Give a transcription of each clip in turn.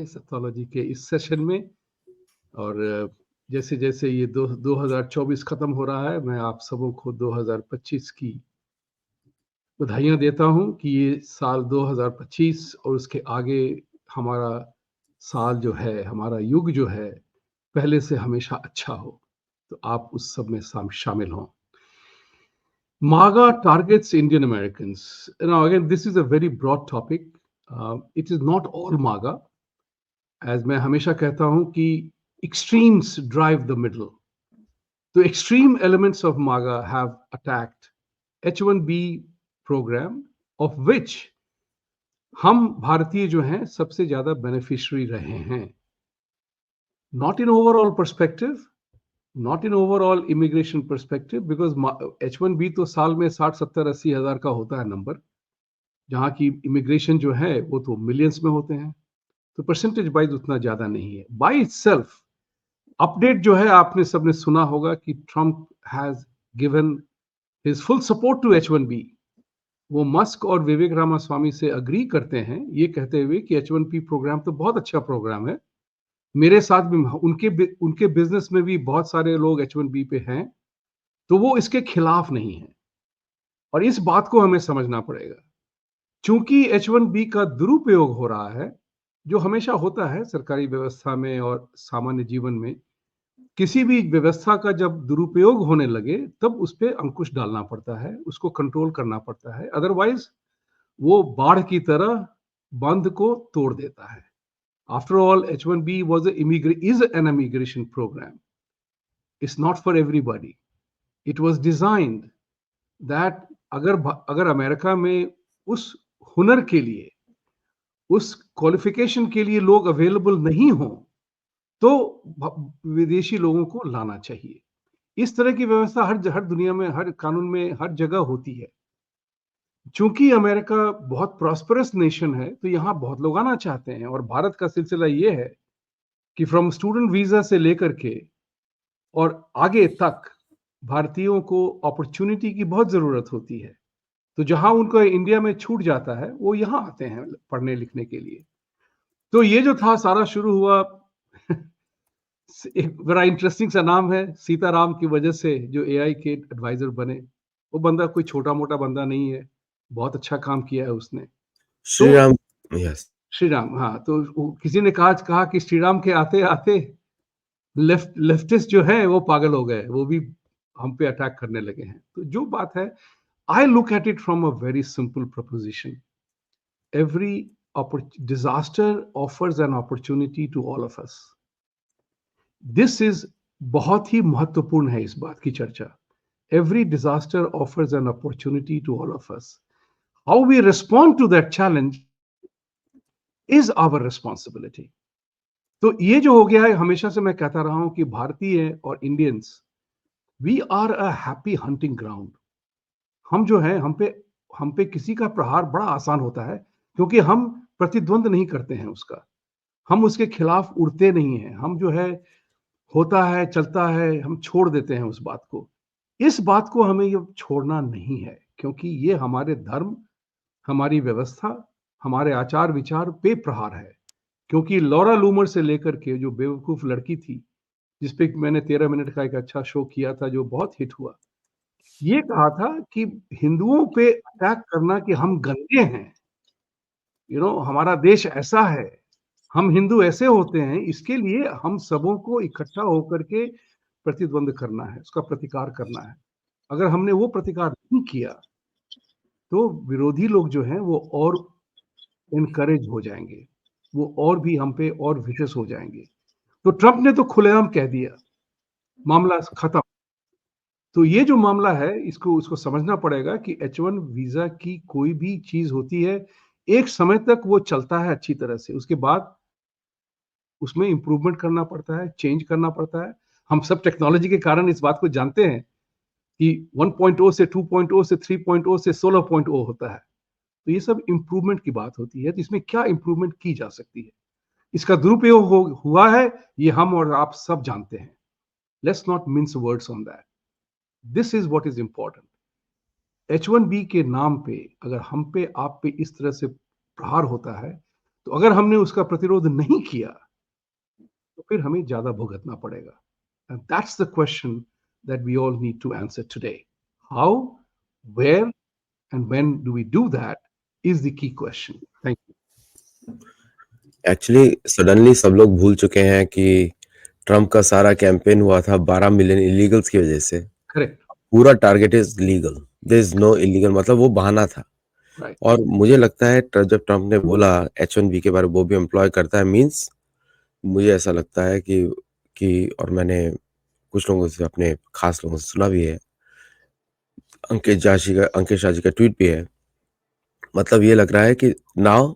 सेथोलॉजी के इस सेशन में। और जैसे जैसे ये 2024 खत्म हो रहा है, मैं आप सबों को 2025 की बधाइयाँ देता हूँ कि ये साल 2025 और उसके आगे हमारा साल जो है, हमारा युग जो है, पहले से हमेशा अच्छा हो। तो आप उस सब में शामिल हों। MAGA targets Indian Americans. Now, again, this is a very broad topic. It is not all MAGA. As मैं हमेशा कहता हूं कि extremes drive the middle. The extreme elements of MAGA have attacked H-1B program, of which हम भारतीय जो हैं सबसे ज्यादा बेनिफिशियरी रहे हैं. Not in overall perspective, not in overall immigration perspective, because H-1B तो साल में 60-70-80 हजार का होता है नंबर, जहाँ की इमिग्रेशन जो है वो तो मिलियंस में होते हैं, तो परसेंटेज वाइज उतना ज्यादा नहीं है. बाय इटसेल्फ अपडेट जो है आपने सबने सुना होगा कि Trump has given his full support to H-1B. वो मस्क और विवेक रामास्वामी से अग्री करते हैं ये कहते हुए कि H-1B प्रोग्राम तो बहुत अच्छा प्रोग्राम है. मेरे साथ भी उनके बिजनेस में भी बहुत सारे लोग H-1B पे हैं, तो वो इसके खिलाफ नहीं है. और इस बात को हमें समझना पड़ेगा, चूंकि H-1B का दुरुपयोग हो रहा है, जो हमेशा होता है सरकारी व्यवस्था में और सामान्य जीवन में. किसी भी व्यवस्था का जब दुरुपयोग होने लगे तब उस पर अंकुश डालना पड़ता है, उसको कंट्रोल करना पड़ता है, अदरवाइज वो बाढ़ की तरह बंध को तोड़ देता है. After all H-1B is an immigration program. It's not for everybody. It was designed that अगर अमेरिका में उस हुनर के लिए, उस क्वालिफिकेशन के लिए लोग अवेलेबल नहीं हो, तो विदेशी लोगों को लाना चाहिए. इस तरह की व्यवस्था हर दुनिया में, हर कानून में, हर जगह होती है. चूंकि अमेरिका बहुत प्रॉस्परस नेशन है, तो यहाँ बहुत लोग आना चाहते हैं. और भारत का सिलसिला ये है कि फ्रॉम स्टूडेंट वीजा से लेकर के और आगे तक भारतीयों को अपॉर्चुनिटी की बहुत जरूरत होती है. तो जहां उनको इंडिया में छूट जाता है, वो यहाँ आते हैं पढ़ने लिखने के लिए. तो ये जो था सारा शुरू हुआ एक बड़ा इंटरेस्टिंग सा नाम है, सीताराम की वजह से जो AI के एडवाइजर बने. वो बंदा कोई छोटा मोटा बंदा नहीं है, बहुत अच्छा काम किया है उसने. श्री राम. यस, श्री राम. हाँ, तो किसी ने कहा कि श्री राम के आते आते लेफ्टिस्ट जो है वो पागल हो गए, वो भी हम पे अटैक करने लगे हैं. तो जो बात है, I look at it from a very simple proposition. Every disaster offers an opportunity to all of us. This is बहुत ही महत्वपूर्ण है इस बात की चर्चा. Every disaster offers an opportunity to all of us. How we respond to that challenge is our responsibility. तो ये जो हो गया है, हमेशा से मैं कहता रहा हूं कि भारतीय और Indians, we are a happy hunting ground. हम जो है, हम पे किसी का प्रहार बड़ा आसान होता है, क्योंकि हम प्रतिद्वंद नहीं करते हैं उसका, हम उसके खिलाफ उड़ते नहीं हैं. हम जो है, होता है, चलता है, हम छोड़ देते हैं उस बात को. इस बात को हमें ये छोड़ना नहीं है, क्योंकि ये हमारे धर्म, हमारी व्यवस्था, हमारे आचार विचार पे प्रहार है. क्योंकि लॉरा लूमर से लेकर के जो बेवकूफ लड़की थी, जिसपे मैंने 13 मिनट का एक अच्छा शो किया था जो बहुत हिट हुआ, ये कहा था कि हिंदुओं पे अटैक करना कि हम गंदे हैं, हमारा देश ऐसा है, हम हिंदू ऐसे होते हैं, इसके लिए हम सबों को इकट्ठा होकर के प्रतिद्वंद करना है, उसका प्रतिकार करना है. अगर हमने वो प्रतिकार नहीं किया, तो विरोधी लोग जो हैं वो और इनकरेज हो जाएंगे, वो और भी हम पे और विशेष हो जाएंगे. तो ट्रंप ने तो खुलेआम कह दिया, मामला खत्म. तो ये जो मामला है, उसको समझना पड़ेगा कि H-1 वीजा की कोई भी चीज होती है, एक समय तक वो चलता है अच्छी तरह से, उसके बाद उसमें इंप्रूवमेंट करना पड़ता है, चेंज करना पड़ता है. हम सब टेक्नोलॉजी के कारण इस बात को जानते हैं कि 1.0 से 2.0 से 3.0 से 16.0 होता है. तो ये सब इंप्रूवमेंट की बात होती है. तो इसमें क्या इंप्रूवमेंट की जा सकती है, इसका दुरुपयोग हुआ है, ये हम और आप सब जानते हैं. Let's not mince words on that. This is what is important. H-1B के नाम पे अगर हम पे आप पे इस तरह से प्रहार होता है, तो अगर हमने उसका प्रतिरोध नहीं किया तो फिर हमें ज्यादा भुगतना पड़ेगा. And that's the question that we all need to answer today. How, where, and when do we do that is the key question. Thank you. Actually suddenly सब लोग भूल चुके हैं कि ट्रम्प का सारा कैंपेन हुआ था 12 मिलियन इलीगल्स की वजह से. Correct. पूरा target is legal, there is no illegal, मतलब वो बहाना था. Right. और मुझे लगता है जब ट्रम्प ने बोला H1B के बारे में वो भी एम्प्लॉय करता है, मींस मुझे ऐसा लगता है कि और मैंने कुछ लोगों से, अपने खास लोगों से सुना भी है, अंकित शाह जी का ट्वीट भी है. मतलब ये लग रहा है कि नाउ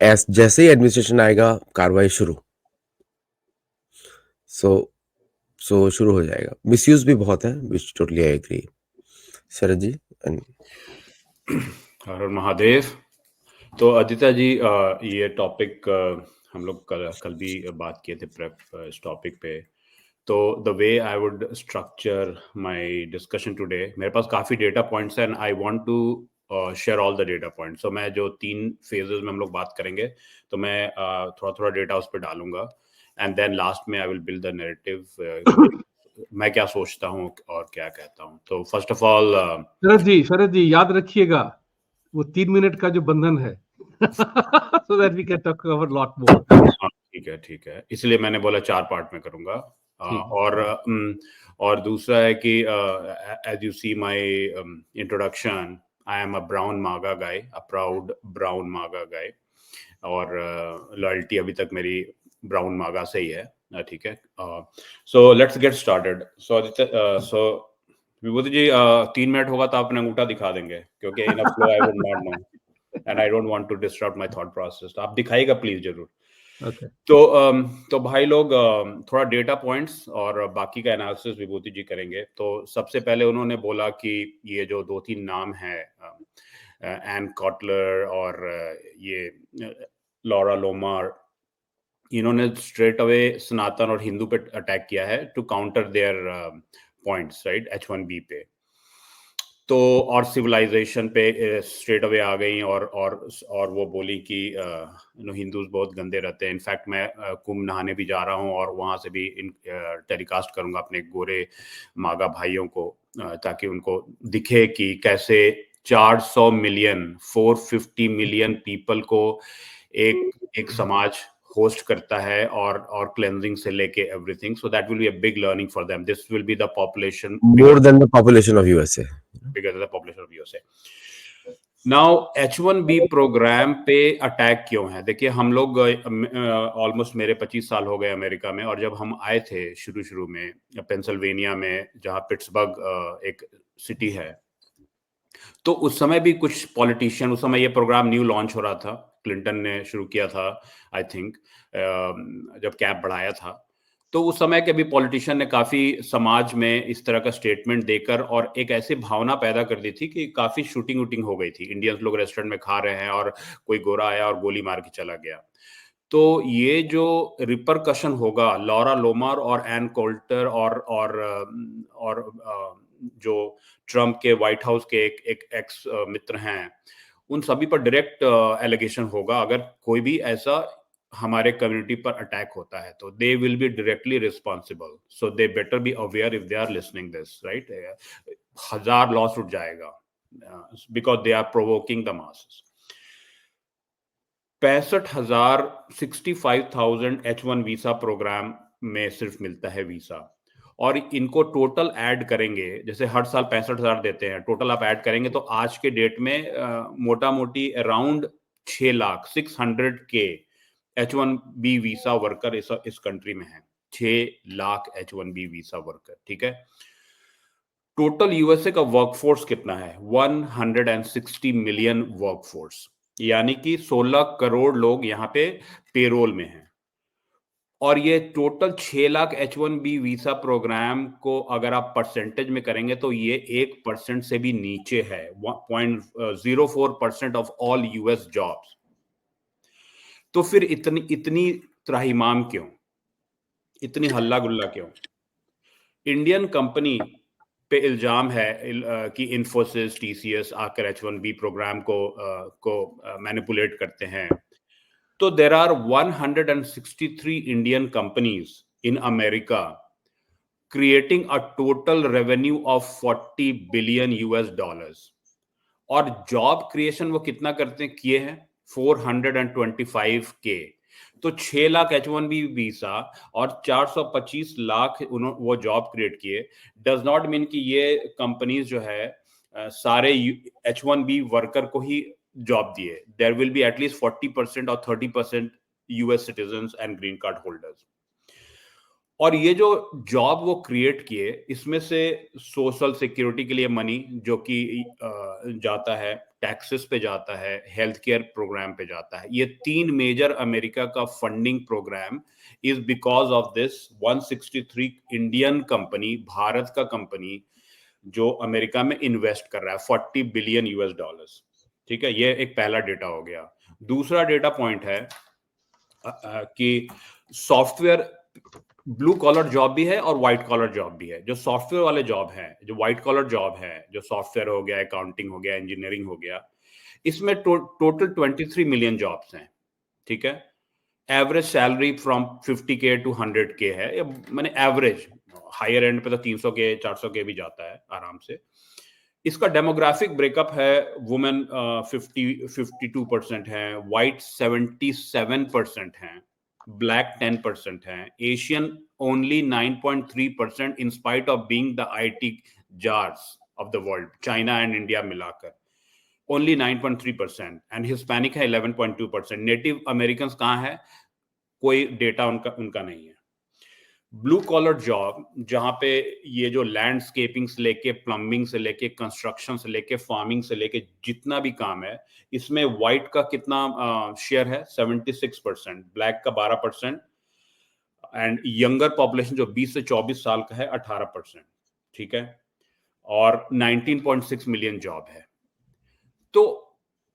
जैसे ही एडमिनिस्ट्रेशन आएगा कार्रवाई शुरू. सो शुरू हो जाएगा. मिसयूज भी बहुत है, विच टोटली आई एग्री. शरद जी. हर हर महादेव. तो आदित्य जी, ये टॉपिक हम लोग कल भी बात किए थे प्रेप इस टॉपिक पे. तो the way I would structure my discussion today, मेरे पास काफी डेटा पॉइंट्स हैं and I want to share all the data points. तो मैं जो 3 फेजेस में हम लोग बात करेंगे, तो मैं थोड़ा थोड़ा डेटा उस पर डालूंगा एंड देन लास्ट में I will build the narrative, मैं क्या सोचता हूँ और क्या कहता हूँ. तो फर्स्ट ऑफ ऑल शरद जी याद रखिएगा वो 3 मिनट का जो बंधन है. So that we can talk about lot more. ठीक है, इसलिए मैंने बोला 4 पार्ट में करूंगा. और दूसरा है कि as you see my introduction, I am a brown MAGA guy, a proud brown MAGA गाय, और लॉयल्टी अभी तक मेरी ब्राउन मागा से ही है. ठीक है. So let's get started. So Vibhuti ji, 3 minute होगा तो आप अपना अंगूठा दिखा देंगे, क्योंकि in a flow I would not know and I don't want to disturb my thought process. तो आप दिखाइएगा प्लीज जरूर. Okay. तो भाई लोग, थोड़ा डेटा पॉइंट्स और बाकी का एनालिसिस विभूति जी करेंगे. तो सबसे पहले उन्होंने बोला कि ये जो 2-3 नाम है, एन कॉटलर और ये लॉरा लोमार, इन्होंने स्ट्रेट अवे सनातन और हिंदू पे अटैक किया है to counter their points, right, H1B पे. तो और सिविलाइजेशन पे स्ट्रेट अवे आ गई और वो बोली कि हिंदूज बहुत गंदे रहते हैं. इनफैक्ट मैं कुंभ नहाने भी जा रहा हूँ और वहां से भी टेलीकास्ट करूंगा अपने गोरे मागा भाइयों को, ताकि उनको दिखे कि कैसे 400 मिलियन 450 मिलियन पीपल को एक समाज होस्ट करता है और क्लेंजिंग से लेके everything. So that will be a big learning for them. This will be the population more than the population of USA. bigger than the population of USA. Now H1B programme पे attack क्यों है? देखिए, हम लोग almost मेरे 25 साल हो गए अमेरिका में, और जब हम आए थे शुरू में पेंसिल्वेनिया में, जहाँ पिट्सबर्ग एक सिटी है, तो उस समय भी कुछ पॉलिटिशियन, उस समय ये प्रोग्राम न्यू लॉन्च हो रहा था, क्लिंटन ने शुरू किया था आई थिंक, जब कैप बढ़ाया था. तो उस समय के भी पॉलिटिशियन ने काफी समाज में इस तरह का स्टेटमेंट देकर और एक ऐसी भावना पैदा कर दी थी कि काफी शूटिंग वूटिंग हो गई थी. इंडियंस लोग रेस्टोरेंट में खा रहे हैं और कोई गोरा आया और गोली मार के चला गया. तो ये जो रिपरकशन होगा, लॉरा लोमार और एन कोल्टर और जो ट्रम्प के व्हाइट हाउस के एक एक्स मित्र हैं, उन सभी पर डायरेक्ट एलिगेशन होगा अगर कोई भी ऐसा हमारे कम्युनिटी पर अटैक होता है. तो they will be directly responsible. So they better be aware if they are listening this, right. 1000 loss उठ जाएगा because they are provoking the masses. 65,000 H1 visa programme में सिर्फ मिलता है वीसा, और इनको टोटल ऐड करेंगे, जैसे हर साल 65,000 देते हैं, टोटल आप ऐड करेंगे तो आज के डेट में मोटा मोटी around 600K H1B visa worker इस कंट्री में है. 6 लाख H1B वीसा वर्कर. ठीक है. टोटल यूएसए का वर्कफोर्स कितना है? 160 मिलियन वर्कफोर्स, यानी कि 16 करोड़ लोग यहाँ पे पेरोल में हैं. और ये total 6 lakh H1B visa programme को अगर आप परसेंटेज में करेंगे तो ये 1% से भी नीचे है. 0.04% ऑफ ऑल यूएस जॉब्स. तो फिर इतनी त्राहिमाम क्यों, इतनी हल्ला गुल्ला क्यों? इंडियन कंपनी पे इल्जाम है कि इन्फोसिस, TCS आकर H1B प्रोग्राम को मैनिपुलेट करते हैं. तो there are 163 Indian companies in America creating a total revenue of 40 billion US dollars. और जॉब क्रिएशन वो कितना करते हैं किए हैं 425K. तो 6 लाख H1B वीसा और 425 लाख वो जॉब क्रिएट किए. डज नॉट मीन कि ये कंपनीज जो है सारे H1B वर्कर को ही जॉब दिए. देयर विल बी एटलीस्ट 40% और 30% US citizens and green card holders. और ये जो जॉब वो क्रिएट किए इसमें से सोशल सिक्योरिटी के लिए मनी जो कि जाता है, टैक्सेस पे जाता है, हेल्थ केयर प्रोग्राम पे जाता है. ये 3 मेजर अमेरिका का funding programme is because of this 163 Indian company, Bharat का कंपनी जो अमेरिका में इन्वेस्ट कर रहा है 40 बिलियन यूएस डॉलर्स. ठीक है, ये एक पहला डेटा हो गया. दूसरा डेटा पॉइंट है कि सॉफ्टवेयर ब्लू कॉलर जॉब भी है और व्हाइट कॉलर जॉब भी है. जो सॉफ्टवेयर वाले जॉब हैं, जो व्हाइट कॉलर जॉब है, जो सॉफ्टवेयर हो गया, अकाउंटिंग हो गया, इंजीनियरिंग हो गया, इसमें टोटल 23 मिलियन जॉब्स हैं. ठीक है, average salary from 50K to 100K है. मैंने एवरेज, हायर एंड पे तो 300K 400K भी जाता है आराम से. इसका डेमोग्राफिक ब्रेकअप है, वुमेन 52% है, व्हाइट 77% हैं, ब्लैक 10% हैं, Asian only 9.3% in spite of being the IT jars of the world, China and India मिलाकर ओनली 9.3%, एंड हिस्पैनिक है 11.2%. नेटिव अमेरिकन कहाँ है, कोई डेटा उनका नहीं है. ब्लू कॉलर जॉब जहां पे ये जो लैंडस्केपिंग से लेके, प्लम्बिंग से लेके, कंस्ट्रक्शन से लेके, फार्मिंग से लेके जितना भी काम है, इसमें व्हाइट का कितना शेयर है 76%, ब्लैक का 12%, एंड यंगर पॉपुलेशन जो 20 से 24 साल का है 18%. ठीक है, और 19.6 मिलियन जॉब है. तो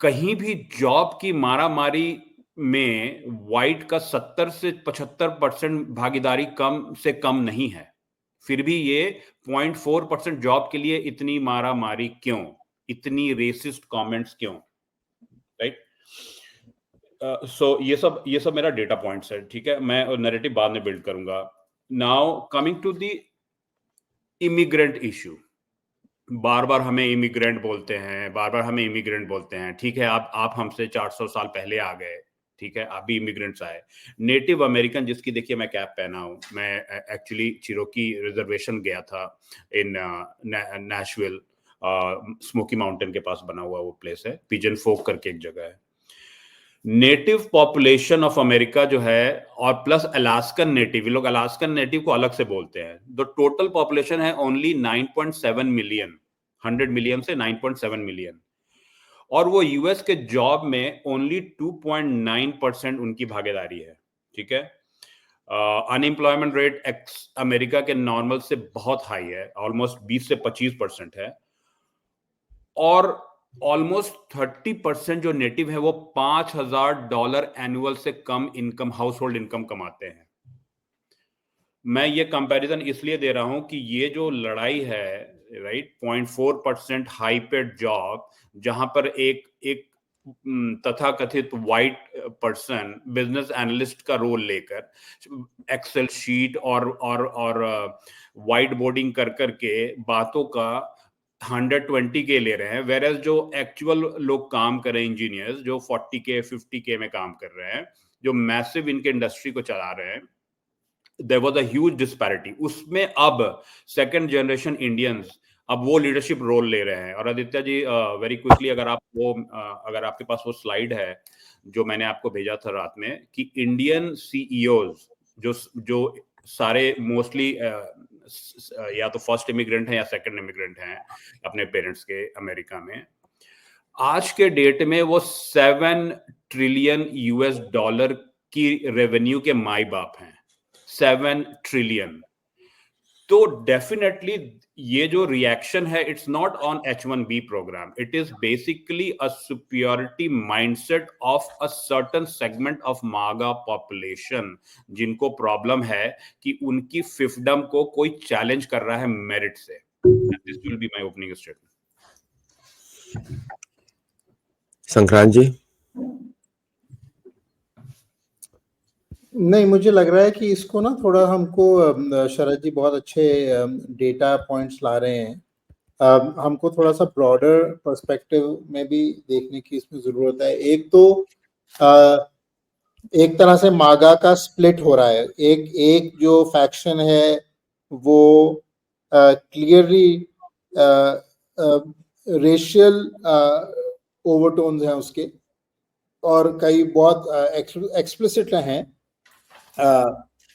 कहीं भी जॉब की मारामारी में व्हाइट का 70 से 75% भागीदारी कम से कम नहीं है. फिर भी ये 0.4% जॉब के लिए इतनी मारामारी क्यों, इतनी रेसिस्ट कमेंट्स क्यों, राइट? सो ये सब मेरा डेटा पॉइंट्स है. ठीक है, मैं नैरेटिव बाद में बिल्ड करूंगा. Now coming to the immigrant issue. बार बार हमें इमिग्रेंट बोलते हैं. ठीक है, आप हमसे 400 साल पहले आ गए. ठीक है, आप भी इमिग्रेंट्स आए. नेटिव अमेरिकन जिसकी देखिए मैं कैप पहना हूं, मैं एक्चुअली चिरोकी रिजर्वेशन गया था इन नेशविल, स्मोकी माउंटेन के पास बना हुआ वो प्लेस है, पिजन फोक करके एक जगह है. नेटिव पॉपुलेशन ऑफ अमेरिका जो है, और प्लस अलास्कन नेटिव, लोग अलास्कन नेटिव को अलग से बोलते हैं. तो टोटल पॉपुलेशन है ओनली 9.7 मिलियन, 100 मिलियन से 9.7 मिलियन. और वो यूएस के जॉब में ओनली 2.9% उनकी भागीदारी है. ठीक है, अनएम्प्लॉयमेंट रेट अमेरिका के नॉर्मल से बहुत हाई है, ऑलमोस्ट 20 से 25% है. और ऑलमोस्ट 30% जो नेटिव है वो $5,000 एनुअल से कम इनकम, हाउस होल्ड इनकम कमाते हैं. मैं ये कंपैरिजन इसलिए दे रहा हूं कि ये जो लड़ाई है, राइट, 0.4% हाई पेड जॉब, जहां पर एक तथाकथित व्हाइट पर्सन बिजनेस एनालिस्ट का रोल लेकर एक्सेल शीट और व्हाइट बोर्डिंग कर करके बातों का 120K ले रहे हैं, वेयर एज जो एक्चुअल लोग काम कर रहे हैं, इंजीनियर्स जो 40K 50K में काम कर रहे हैं, जो मैसिव इनके इंडस्ट्री को चला रहे हैं, there was a huge disparity. उसमें अब सेकंड जनरेशन इंडियंस अब वो लीडरशिप रोल ले रहे हैं. और आदित्य जी, वेरी क्विकली, अगर आपके पास वो स्लाइड है जो मैंने आपको भेजा था रात में, कि इंडियन सीईओज जो सारे मोस्टली या तो फर्स्ट इमिग्रेंट हैं या सेकंड इमिग्रेंट हैं अपने पेरेंट्स के अमेरिका में, आज के डेट में वो 7 ट्रिलियन यूएस डॉलर की रेवेन्यू के माई बाप हैं. 7 ट्रिलियन. तो डेफिनेटली ये जो रिएक्शन है, it's not on H1B programme, it is basically a superiority mindset of a certain segment of MAGA population, जिनको प्रॉब्लम है कि उनकी फिफ्डम को कोई चैलेंज कर रहा है मेरिट से. This will be my opening statement. Sankrant ji. नहीं, मुझे लग रहा है कि इसको ना थोड़ा हमको शरद जी बहुत अच्छे डेटा पॉइंट्स ला रहे हैं। हमको थोड़ा सा ब्रॉडर पर्सपेक्टिव में भी देखने की इसमें जरूरत है। एक तो एक तरह से मागा का स्प्लिट हो रहा है। एक जो फैक्शन है वो क्लियरली रेशियल ओवरटोन्स हैं उसके, और कई बहुत एक्सप्लिसिट हैं।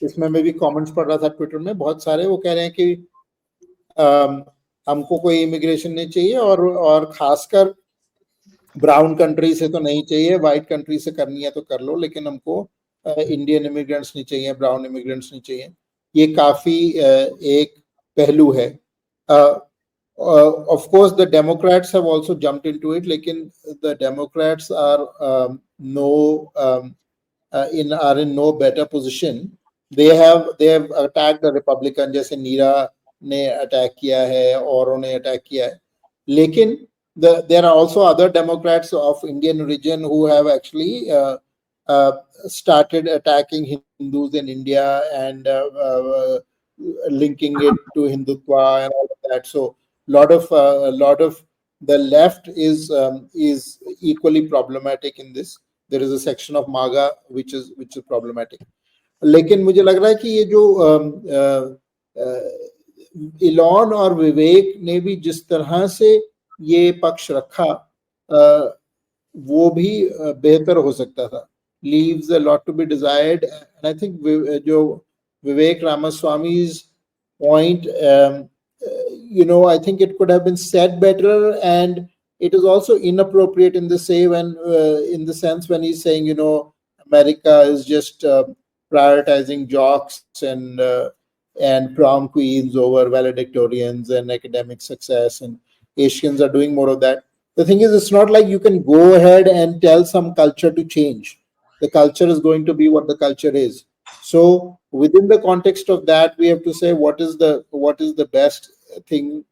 इसमें मैं भी कमेंट्स पढ़ रहा था ट्विटर में, बहुत सारे वो कह रहे हैं कि हमको कोई इमिग्रेशन नहीं चाहिए, और खासकर ब्राउन कंट्री से तो नहीं चाहिए, वाइट कंट्री से करनी है तो कर लो, लेकिन हमको इंडियन इमिग्रेंट्स नहीं चाहिए, ब्राउन इमिग्रेंट्स नहीं चाहिए। ये काफी एक पहलू है। Of course, the Democrats have also jumped into it, लेकिन the Democrats are in no better position. They have attacked the Republican, जैसे नीरा ने अटैक किया है, औरों ने अटैक किया है, लेकिन there are also other Democrats of Indian origin who have actually started attacking Hindus in India and linking it to Hindutva and all of that. So a lot of the left is equally problematic in this. There is a section of MAGA which is problematic. लेकिन मुझे लग रहा है कि ये जो Elon और विवेक ने भी जिस तरह से ये पक्ष रखा, वो भी बेहतर हो सकता था. Leaves a lot to be desired, and I think जो Vivek Ramaswamy's point, I think it could have been said better, and it is also inappropriate in the sense when he's saying, America is just prioritizing jocks and prom queens over valedictorians and academic success, and Asians are doing more of that. The thing is, it's not like you can go ahead and tell some culture to change. The culture is going to be what the culture is. So within the context of that, we have to say what is the best thing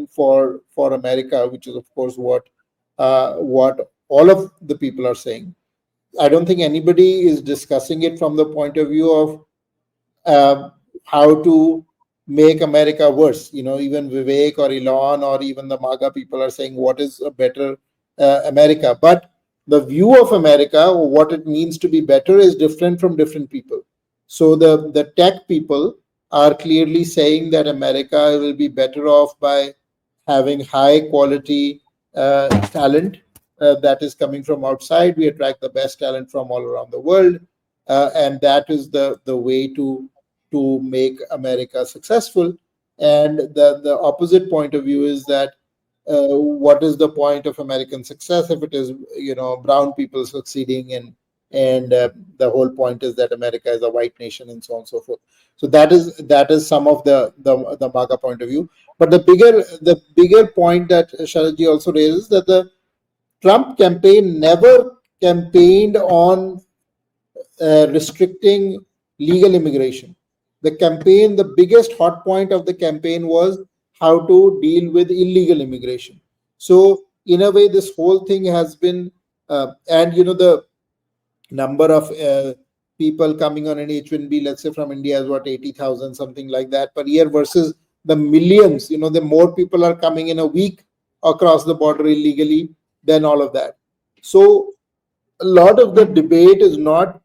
for America, which is of course what all of the people are saying. I don't think anybody is discussing it from the point of view of how to make America worse. Even Vivek or Elon or even the MAGA people are saying what is a better America. But the view of America, what it means to be better, is different from different people. So the tech people are clearly saying that America will be better off by having high quality talent that is coming from outside. We attract the best talent from all around the world, and that is the way to make America successful. And the opposite point of view is that what is the point of American success if it is brown people succeeding, and the whole point is that America is a white nation, and so on and so forth. So that is some of the MAGA point of view. But the bigger point that Sharadji also raises, that the Trump campaign never campaigned on restricting legal immigration. The biggest hot point of the campaign was how to deal with illegal immigration. So in a way, this whole thing has been, and the number of people coming on an H-1B, let's say from India, is what, 80,000, something like that per year, versus the millions. The more people are coming in a week across the border illegally than all of that. So a lot of the debate is not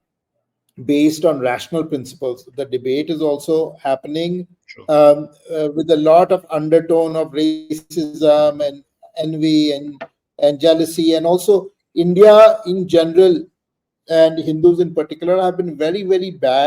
based on rational principles. The debate is also happening with a lot of undertone of racism and envy and jealousy. And also India in general and Hindus in particular have been very, very bad